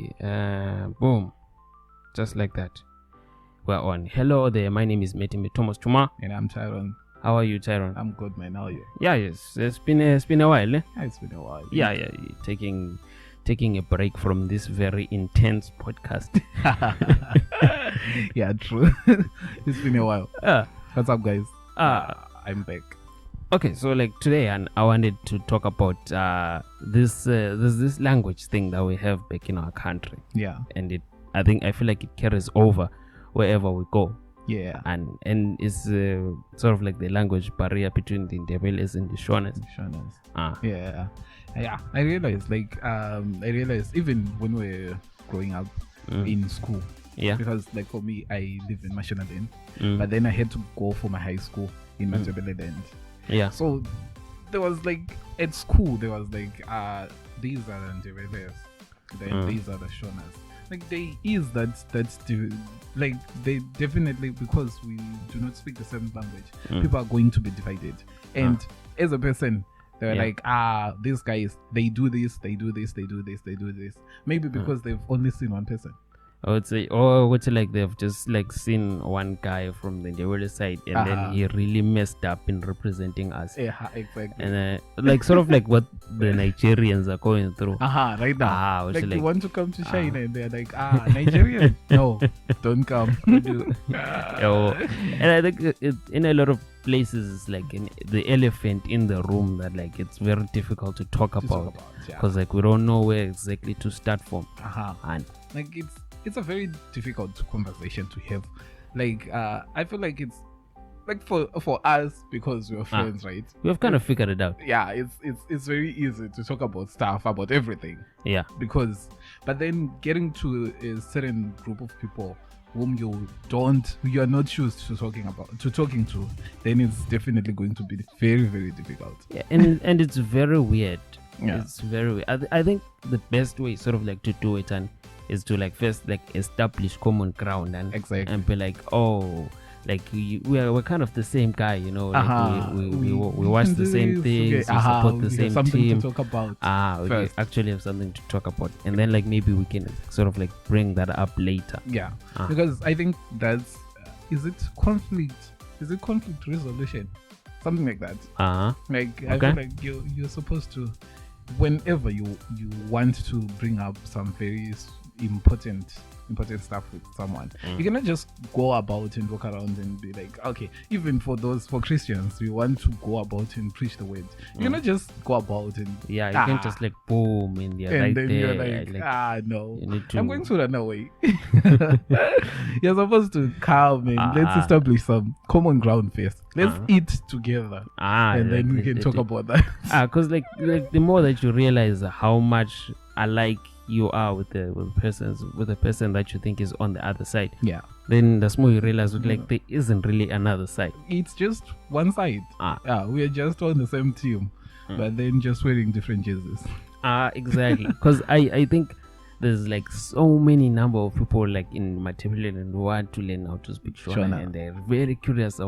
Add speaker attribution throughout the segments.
Speaker 1: Okay, boom. Just like that. We're on. Hello there, my name is Metime Thomas Chuma.
Speaker 2: And I'm Tyron.
Speaker 1: How are you, Tyron?
Speaker 2: I'm good, man. How are you?
Speaker 1: Yeah, yes. It's been a while, eh?
Speaker 2: Yeah, it's been a while.
Speaker 1: Yeah. Taking a break from this very intense podcast.
Speaker 2: Yeah, true. It's been a while. What's up, guys? I'm back.
Speaker 1: Okay, so like today, and I wanted to talk about this language thing that we have back in our country.
Speaker 2: Yeah.
Speaker 1: And I feel like it carries over wherever we go.
Speaker 2: Yeah.
Speaker 1: And it's sort of like the language barrier between the ndebele and the shonas.
Speaker 2: Yeah. I realized even when we were growing up in school.
Speaker 1: Yeah.
Speaker 2: Because like for me, I live in Mashonaland, but then I had to go for my high school in ndebele land.
Speaker 1: Yeah.
Speaker 2: So there was like at school there was like these are the ndebeles, then these are the shonas. Like there is like they definitely, because we do not speak the same language, people are going to be divided. And as a person, they're like, these guys, they do this, they do this, they do this, they do this. Maybe because they've only seen one person.
Speaker 1: I would say, or what's it like, they've just like seen one guy from the ndebele side, and then he really messed up in representing us.
Speaker 2: Yeah, exactly.
Speaker 1: And like sort of like what the Nigerians are going through.
Speaker 2: Right now.
Speaker 1: Like
Speaker 2: you want to come to China, and they're like, Nigerian? No, don't come.
Speaker 1: And I think in a lot of places, it's like the elephant in the room that like it's very difficult to talk about because like we don't know where exactly to start from.
Speaker 2: And like it's a very difficult conversation to have. Like I feel like it's like for us, because we're friends, right?
Speaker 1: We've kind of figured it out.
Speaker 2: Yeah, it's very easy to talk about everything.
Speaker 1: Yeah.
Speaker 2: But then getting to a certain group of people whom you are not used to talking to, then it's definitely going to be very, very difficult.
Speaker 1: Yeah, and it's very weird.
Speaker 2: Yeah.
Speaker 1: It's very weird. I think the best way sort of like to do it is to like first like establish common ground and be like, like we're kind of the same guy, you know. Like we watch the same things, we support the same team.
Speaker 2: To talk about.
Speaker 1: We actually have something to talk about, and then like maybe we can sort of like bring that up later.
Speaker 2: Yeah, because I think that's is it conflict resolution, something like that. Like I feel like you're supposed to, whenever you want to bring up some very important stuff with someone, you cannot just go about and walk around and be like, okay, even for Christians, we want to go about and preach the word. You cannot just go about and
Speaker 1: you can't just like boom in there,
Speaker 2: and
Speaker 1: right
Speaker 2: then
Speaker 1: there,
Speaker 2: you're like, no,
Speaker 1: I'm
Speaker 2: going to run away. You're supposed to come and let's establish some common ground first. Let's eat together, and then we can talk about that.
Speaker 1: Because like the more that you realize how much alike you are with the person that you think is on the other side, then the more you realize like there isn't really another side.
Speaker 2: It's just one side. We are just on the same team, but then just wearing different jerseys.
Speaker 1: Exactly. Because I think there's like so many number of people like in Matebele who want to learn how to speak Shona, and they're very curious.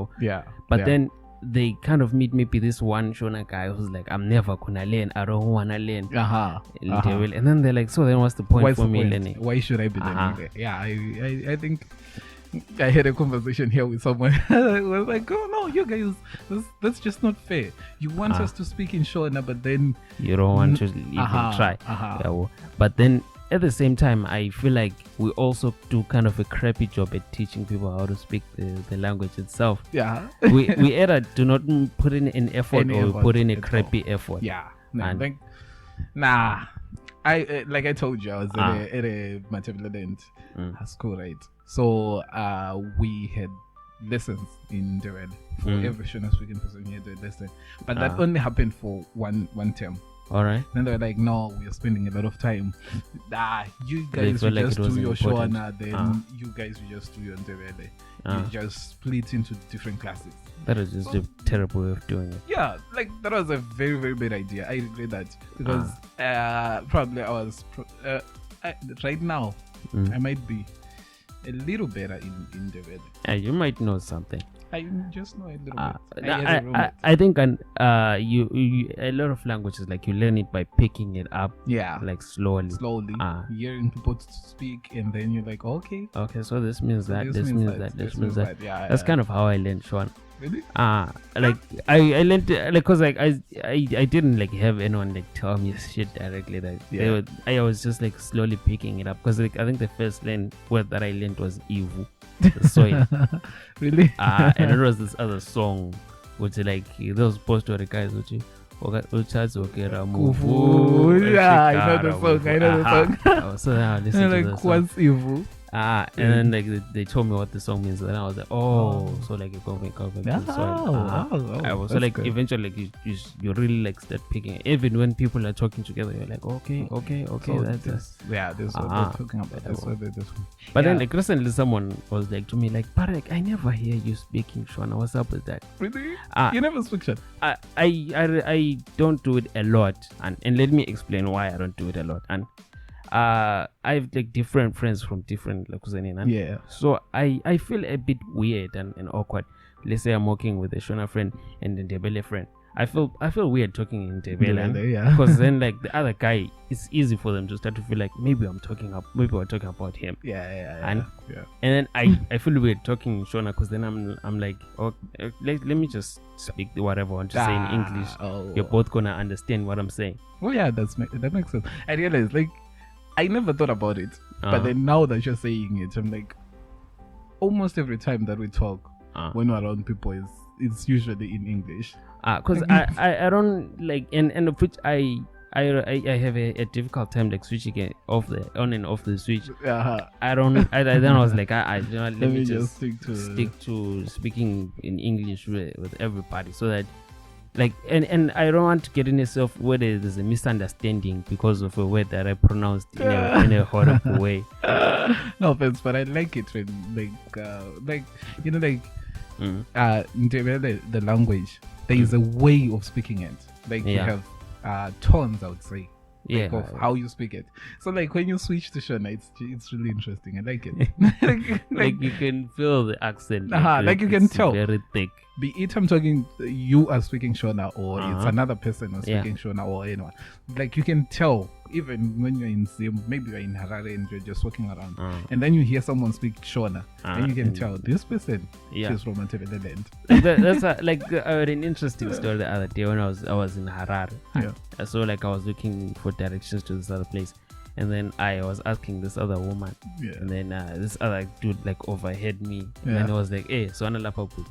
Speaker 1: But then they kind of meet maybe this one Shona guy who's like, I'm never gonna learn, I don't wanna learn. And then they're like, so then what's the point for me learning?
Speaker 2: Why should I be learning? Yeah, I think I had a conversation here with someone who was like, oh no, you guys, that's just not fair. You want us to speak in Shona, but then
Speaker 1: you don't want to even try. But then at the same time, I feel like we also do kind of a crappy job at teaching people how to speak the language itself.
Speaker 2: Yeah.
Speaker 1: we either do not put in an effort or we put in a crappy effort.
Speaker 2: Yeah. I like I told you, I was at a Matebele school, right? So we had lessons in ndebele for every Shona speaking person. We had a lesson, but that only happened for one term.
Speaker 1: All right.
Speaker 2: Then they're like, no, we are spending a lot of time. You guys will just do your Shona, then you guys will just do your ndebele. You just split into different classes.
Speaker 1: That is just a terrible way of doing it.
Speaker 2: Yeah, like that was a very, very bad idea. I regret that because probably I was right now I might be a little better in ndebele.
Speaker 1: You might know something.
Speaker 2: I just know a little
Speaker 1: bit. I think you a lot of languages, like you learn it by picking it up.
Speaker 2: Yeah.
Speaker 1: Like slowly.
Speaker 2: Hearing people speak, and then you're like, okay,
Speaker 1: so this means that. This means that. This means that.
Speaker 2: Yeah.
Speaker 1: That's kind of how I learned Shona.
Speaker 2: Really?
Speaker 1: Like I learned like, cause like I didn't like have anyone like tell me shit directly. Like I was just like slowly picking it up, cause like I think the first word that I learned was Ivu. Soy.
Speaker 2: Really?
Speaker 1: And there was this other song which like those post-story guys which I know the song. So now I listen to
Speaker 2: like, what's Ivu?
Speaker 1: And then like they told me what the song means, and I was like, so like you go back. So like good. Eventually like you really like start picking it. Even when people are talking together, you're like, okay, so that's
Speaker 2: this is what they're talking about. That's what they're doing.
Speaker 1: But then like recently someone was like to me like, Parek, I never hear you speaking Shona. What's up with that?
Speaker 2: Really? You never speak Shona?
Speaker 1: I don't do it a lot, and let me explain why I don't do it a lot. And I have like different friends from different
Speaker 2: yeah.
Speaker 1: So I feel a bit weird and awkward. Let's say I'm working with a Shona friend and a ndebele friend. I feel weird talking in ndebele, because then like the other guy, it's easy for them to start to feel like maybe we're talking about him. And then I feel weird talking in Shona, because then I'm like, let me just speak whatever I want to say in English. You're both gonna understand what I'm saying.
Speaker 2: Oh yeah, that makes sense. I realized like I never thought about it, but then now that you're saying it, I'm like, almost every time that we talk when we're around people, it's usually in English.
Speaker 1: Because I don't like, and of which I have a difficult time like switching it on and off the switch. I don't. Then I was like, let me just stick to speaking in English with everybody, so that. Like and I don't want to get in yourself where there's a misunderstanding because of a word that I pronounced in a horrible way.
Speaker 2: No offense, but I like it when like you know like the language, there is a way of speaking it. Like you have tones, I would say. Of how you speak it. So like when you switch to Shona, it's really interesting. I like it.
Speaker 1: like you can feel the accent.
Speaker 2: Like you can tell.
Speaker 1: Very thick.
Speaker 2: Be it I'm talking, you are speaking Shona, or it's another person who's speaking Shona, or anyone. Like you can tell, even when you're in Zim, maybe you're in Harare and you're just walking around, and then you hear someone speak Shona, and you can tell this person is from a land.
Speaker 1: That's like an interesting story the other day when I was in Harare. So like I was looking for directions to this other place, and then I was asking this other woman, and then this other dude like overheard me, and then I was like, "Hey, so Analapapu."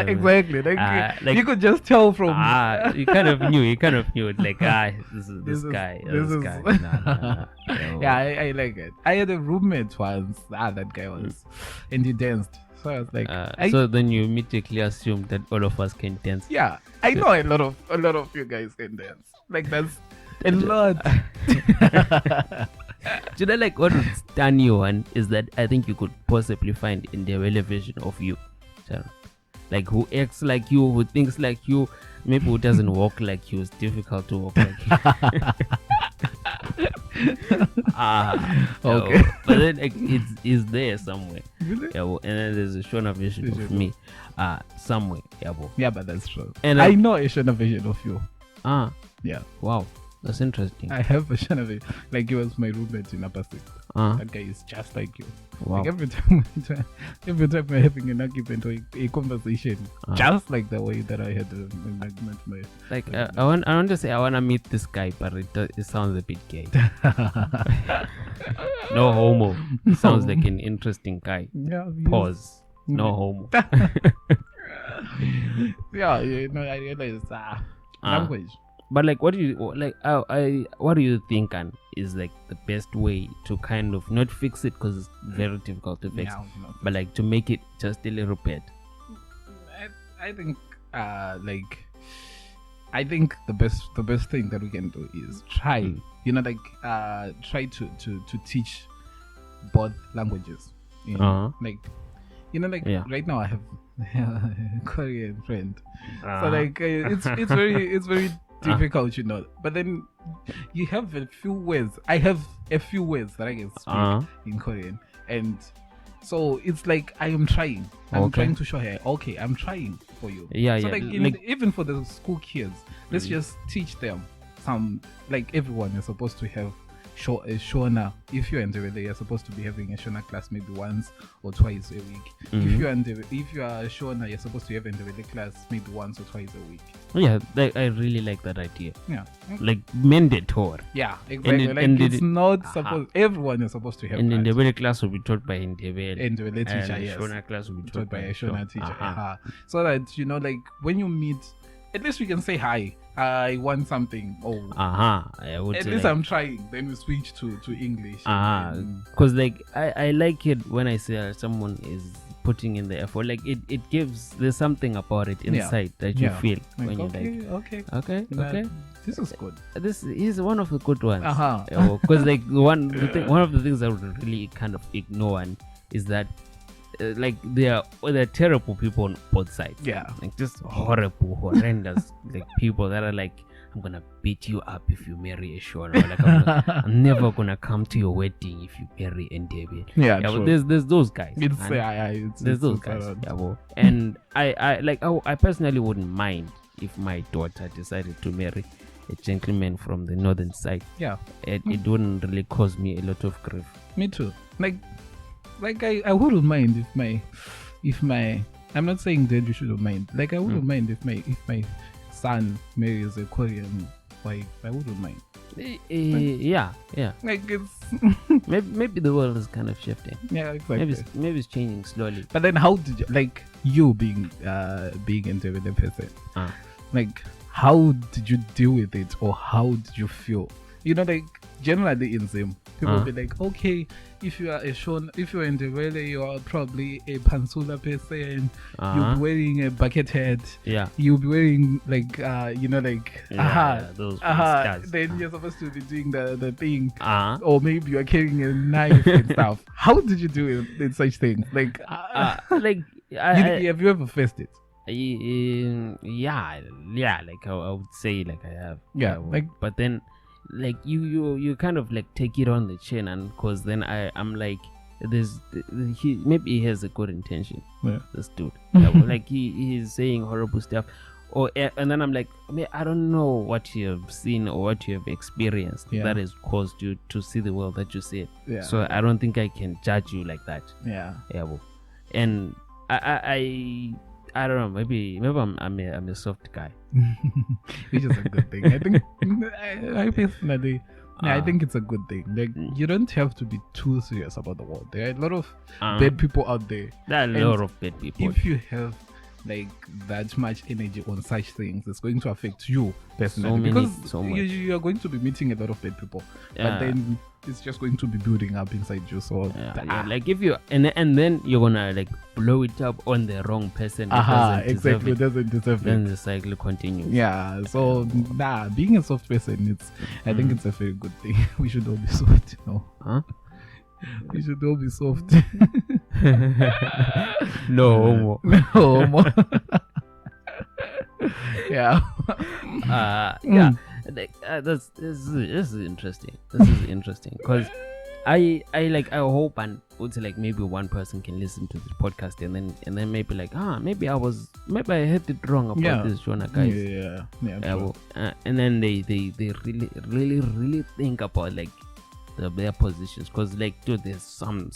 Speaker 2: Exactly, like you could just tell from.
Speaker 1: You kind of knew, like this guy. Nah.
Speaker 2: Yeah, I like it. I had a roommate once. That guy was, and he danced. So I was like,
Speaker 1: so then you immediately assume that all of us can dance.
Speaker 2: Yeah, I know a lot of you guys can dance. Like that's a lot.
Speaker 1: You know, like what would stun you on is that I think you could possibly find in the elevation of you, like who acts like you, who thinks like you, maybe who doesn't walk like you. It's difficult to walk like you.
Speaker 2: Okay.
Speaker 1: But then like, it's there somewhere.
Speaker 2: Really?
Speaker 1: And then there's a Shona version of me somewhere.
Speaker 2: Yeah, but that's true.
Speaker 1: And
Speaker 2: I know a Shona version of you. Yeah.
Speaker 1: Wow. That's interesting.
Speaker 2: I have a Shona version. Like he was my roommate in Upper Six. That guy is just like you.
Speaker 1: Wow.
Speaker 2: Like every time we're having an argument or a conversation, just like the way that I had met my.
Speaker 1: Like I want to say I want to meet this guy, but it sounds a bit gay. No homo. It sounds like an interesting guy.
Speaker 2: Yeah.
Speaker 1: Pause. No homo.
Speaker 2: Yeah, I realize language.
Speaker 1: But like, what do you think is like the best way to kind of not fix it, because it's very difficult to fix, but like to make it just a little bit?
Speaker 2: I think I think the best thing that we can do is try, try to teach both languages. Like, right now I have a Korean friend, so like it's very difficult, but then you have a few words. I have a few words that I can speak in Korean, and So it's like I am trying. I'm trying to show her, okay, I'm trying for you.
Speaker 1: Yeah,
Speaker 2: so
Speaker 1: yeah.
Speaker 2: like, even for the school kids, let's just teach them some, like everyone is supposed to have a shona. If you're ndebele, you're supposed to be having a shona class maybe once or twice a week. If you are a shona, you're supposed to have a ndebele class maybe once or twice a week.
Speaker 1: Yeah, I really like that idea.
Speaker 2: Yeah,
Speaker 1: like mandatory.
Speaker 2: Yeah, exactly. It's not supposed. Everyone is supposed to have.
Speaker 1: And ndebele class will be taught by ndebele
Speaker 2: teacher.
Speaker 1: And
Speaker 2: yes.
Speaker 1: shona class will be taught by
Speaker 2: a shona teacher. So that like when you meet, at least we can say hi. I want something. At least I'm trying. Then we switch to English.
Speaker 1: Because like I like it when I say someone is putting in the effort. Like it gives, there's something about it inside that you feel when you're okay.
Speaker 2: This is good.
Speaker 1: This is one of the good ones. Because like one of the things I would really kind of ignore is that like they're terrible people on both sides.
Speaker 2: Yeah,
Speaker 1: like just horrible, horrendous like people that are like, I'm gonna beat you up if you marry a shona. Like I'm never gonna come to your wedding if you marry a ndebele.
Speaker 2: Yeah,
Speaker 1: but there's those guys.
Speaker 2: There's
Speaker 1: those guys. And I personally wouldn't mind if my daughter decided to marry a gentleman from the northern side.
Speaker 2: Yeah,
Speaker 1: it wouldn't really cause me a lot of grief.
Speaker 2: Me too. Like I wouldn't mind if my I'm not saying that you shouldn't mind. Like I wouldn't mind if my son marries a Korean wife. I wouldn't mind.
Speaker 1: Yeah.
Speaker 2: Like it's
Speaker 1: maybe the world is kind of shifting.
Speaker 2: Yeah, exactly.
Speaker 1: Maybe it's changing slowly.
Speaker 2: But then how did you being into the person? Like how did you deal with it, or how did you feel? Like generally in Zim, people will be like, okay, if you are a shona, if you're in ndebele, you are probably a pansula person. You'll be wearing a bucket hat.
Speaker 1: Yeah.
Speaker 2: You'll be wearing like
Speaker 1: those
Speaker 2: then you're supposed to be doing the thing. Or maybe you're carrying a knife and stuff. How did you do it in such things? Like have you ever faced it?
Speaker 1: Yeah, like I would say like I have.
Speaker 2: Yeah,
Speaker 1: but then like you kind of like take it on the chin, and because then I'm like, maybe he has a good intention.
Speaker 2: Yeah.
Speaker 1: This dude, like he's saying horrible stuff, and then I'm like, I don't know what you have seen or what you have experienced that has caused you to see the world that you see it.
Speaker 2: Yeah.
Speaker 1: So I don't think I can judge you like that.
Speaker 2: Yeah.
Speaker 1: And I don't know. Maybe I'm a soft guy,
Speaker 2: which is a good thing. I think I personally, I think it's a good thing. Like you don't have to be too serious about the world. There are a lot of bad people out there.
Speaker 1: There are a lot of bad people.
Speaker 2: If you have like that much energy on such things, it's going to affect you personally, because you are going to be meeting a lot of bad people. But then it's just going to be building up inside you. So
Speaker 1: like if you and then you're gonna like blow it up on the wrong person.
Speaker 2: Doesn't deserve it.
Speaker 1: Then the cycle continues.
Speaker 2: Yeah. So being a soft person, I think it's a very good thing. We should all be soft, We should all be soft.
Speaker 1: No homo.
Speaker 2: Yeah.
Speaker 1: This is interesting. This is interesting because I hope and would say like maybe one person can listen to this podcast and then maybe like maybe I heard it wrong about this shona guys.
Speaker 2: Yeah.
Speaker 1: And then they really think about like their positions, because like dude, there's some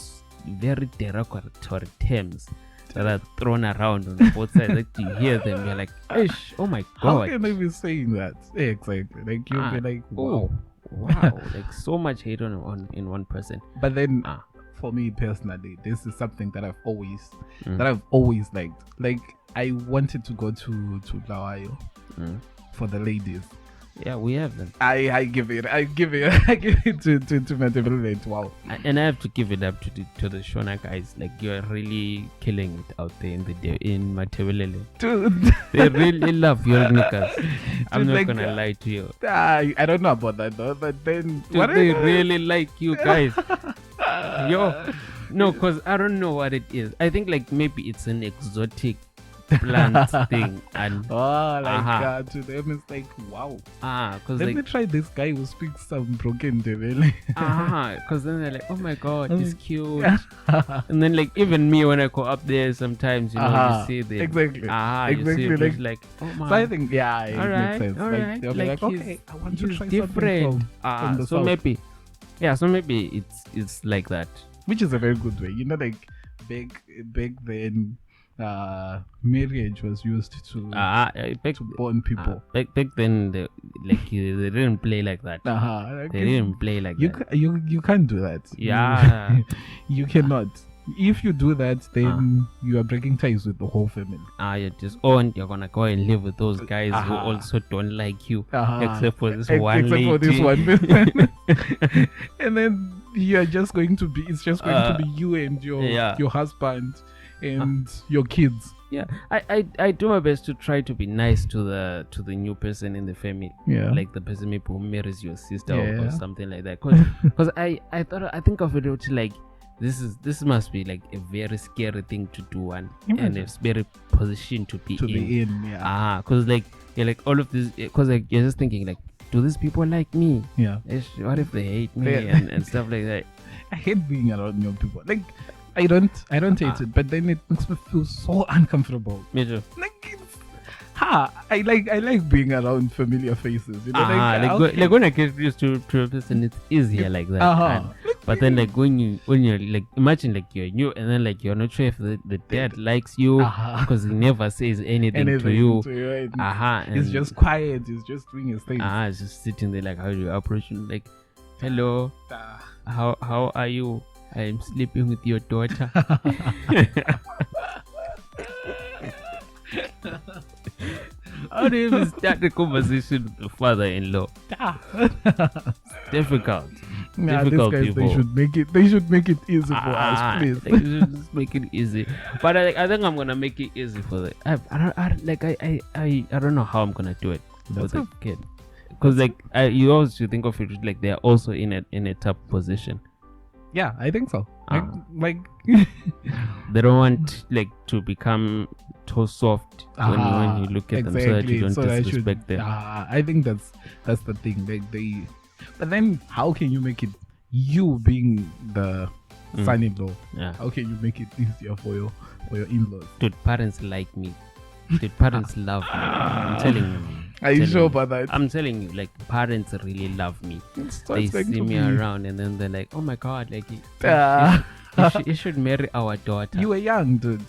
Speaker 1: very derogatory terms that are thrown around on both sides. Like you hear them, you're like, "Ish, oh my god!"
Speaker 2: How can they be saying that? Exactly. Like you'll be like, "Wow,
Speaker 1: like so much hate on in one person."
Speaker 2: But then, for me personally, this is something that I've always liked. Like I wanted to go to Lawayo for the ladies.
Speaker 1: Yeah, we have them.
Speaker 2: I give it to my development. Wow.
Speaker 1: And I have to give it up to the shona guys. Like you're really killing it out there in Matebelele.
Speaker 2: Dude,
Speaker 1: they really love your knickers. I'm not gonna lie to you.
Speaker 2: I don't know about that though. But then
Speaker 1: dude, they really like you guys. No, because I don't know what it is. I think like maybe it's an exotic plant thing, and
Speaker 2: to them it's like, wow.
Speaker 1: Because
Speaker 2: let me try this guy who speaks some broken ndebele.
Speaker 1: Because then they're like, oh my god, he's cute. And then like even me, when I go up there sometimes, you know, you see them
Speaker 2: exactly.
Speaker 1: You see like, oh my.
Speaker 2: So I think it makes sense.
Speaker 1: All right.
Speaker 2: They'll be like, okay, I want to try
Speaker 1: different.
Speaker 2: From the
Speaker 1: so
Speaker 2: south.
Speaker 1: maybe it's like that,
Speaker 2: which is a very good way. You know, like back then, marriage was used to bond people.
Speaker 1: Back then, they didn't play like that. They didn't play like that.
Speaker 2: You can't do that.
Speaker 1: Yeah,
Speaker 2: you cannot. If you do that, then you are breaking ties with the whole family.
Speaker 1: You're gonna go and live with those guys who also don't like you, except for this one lady.
Speaker 2: For this one person. And then you're just going to be. It's just going to be you and your husband and your kids.
Speaker 1: Yeah, I do my best to try to be nice to the new person in the family.
Speaker 2: Yeah,
Speaker 1: like the person maybe who marries your sister or something like that. Because I think of it like. This must be like a very scary thing to do and a very position to be in. Because like you're like all of this, because like you're just thinking like, do these people like me?
Speaker 2: Yeah.
Speaker 1: What if they hate me and stuff like that?
Speaker 2: I hate being around new people. Like I don't hate it, but then it makes me feel so uncomfortable.
Speaker 1: Me too.
Speaker 2: Like I like being around familiar faces. You know,
Speaker 1: like when I get used to a person, it's easier like that. But then like when you're like, imagine like you're new and then like you're not sure if the dad likes you because he never says anything to you.
Speaker 2: He's just quiet. He's just doing his thing.
Speaker 1: He's just sitting there like, how do you approach him? Like, hello, how are you? I am sleeping with your daughter. How do you even start a conversation with the father-in-law? Difficult. Difficult
Speaker 2: guys,
Speaker 1: people.
Speaker 2: They should make it easy for us, please.
Speaker 1: They should just make it easy. But I think I'm gonna make it easy for the. I don't know how I'm gonna do it with the kid, because like you always think of it like they're also in a tough position.
Speaker 2: Yeah, I think so. Like
Speaker 1: they don't want like to become too soft when you look at them, so that you don't disrespect them.
Speaker 2: I think that's the thing. Like but then how can you make it, you being the son-in-law? Yeah. How can you make it easier for your in-laws?
Speaker 1: Dude, parents like me. Dude, parents love me. I'm telling you.
Speaker 2: Are you sure about that?
Speaker 1: I'm telling you, like parents really love me. They see me around and then they're like, oh my god, like you should marry our daughter.
Speaker 2: You were young, dude.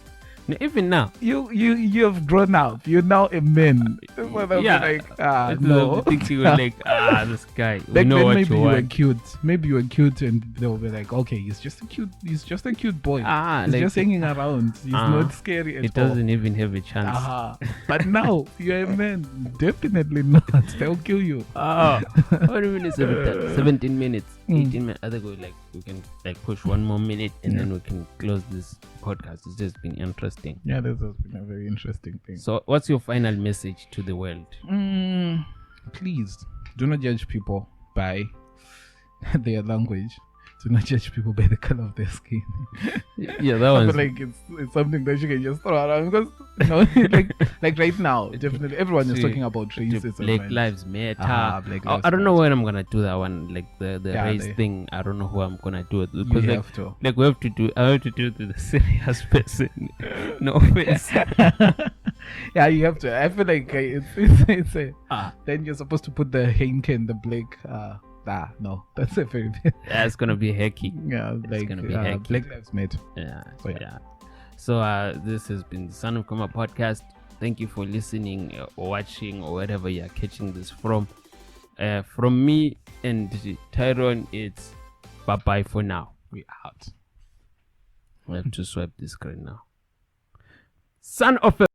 Speaker 1: Even now,
Speaker 2: you have grown up. You're now a man. No.
Speaker 1: Think you were like, this guy. We know
Speaker 2: then
Speaker 1: what
Speaker 2: maybe
Speaker 1: you
Speaker 2: were cute. Maybe you were cute, and they'll be like, okay, he's just a cute boy. He's just hanging around. He's not scary at all.
Speaker 1: It doesn't even have a chance.
Speaker 2: But now you're a man. Definitely not. They'll kill you.
Speaker 1: What minutes? 17 minutes. 18 minutes. I think we can like push one more minute and then we can close this podcast. It's just been interesting.
Speaker 2: Yeah, this has been a very interesting thing.
Speaker 1: So what's your final message to the world?
Speaker 2: Please do not judge people by their language. Do not judge people by the color of their skin.
Speaker 1: Yeah, that was
Speaker 2: like it's something that you can just throw around, because like right now, definitely everyone is talking about racism.
Speaker 1: Black Lives Matter. I don't know when I'm gonna do that one, like the race thing. I don't know who I'm gonna do it because I have to do it to the serious person. No offense.
Speaker 2: Yeah, you have to. I feel like it's then you're supposed to put the Henke and the black. No, that's a very
Speaker 1: it's gonna be hacky.
Speaker 2: Yeah, like it's gonna be hacky. Black Lives Matter.
Speaker 1: Yeah. So this has been the Son of Koma podcast. Thank you for listening or watching or wherever you're catching this from. From me and Tyrone, it's bye for now.
Speaker 2: We out.
Speaker 1: We have to swipe the screen now. Son of a